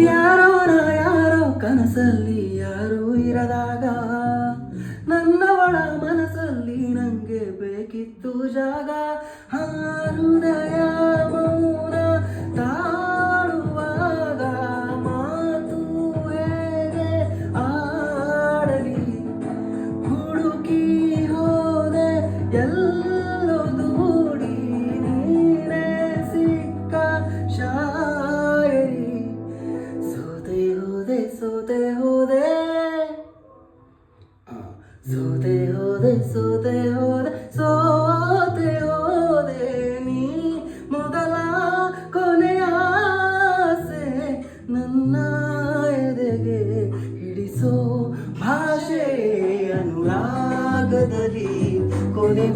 ಯಾರೋ ಯಾರೋ ಕನಸಲ್ಲಿ ಯಾರೂ ಇರದಾಗ ನನ್ನವಳ ಮನಸ್ಸಲ್ಲಿ ನಂಗೆ ಬೇಕಿತ್ತು ಜಾಗ. ಹೃದಯ ಮೌನ ತಾಳುವಾಗ ಮಾತು ಹೇಗೆ ಆಡಲಿ, ಹುಡುಕಿ ಹೋದೆ ಎಲ್ಲೋ ದೂಡಿ ನೀನೇ ಸಿಕ್ಕ ಶಾಯರಿ. ಸೋತೆ ಹೋದೆ ಸೋತೆ ಹೋದೆ ಸೋತೆ ಹೋದೆ ಸೋತೆ ಹೋದೆ ಸೋತೆ ಹೋದೆ ನೀ ಮೊದಲ ಕೊನೆಯ ಆಸೆ ನನ್ನ ಎದೆಗೆ ಹಿಡಿಸೋ ಭಾಷೆ ಅನುರಾಗದಲ್ಲಿ ಕೊನೆ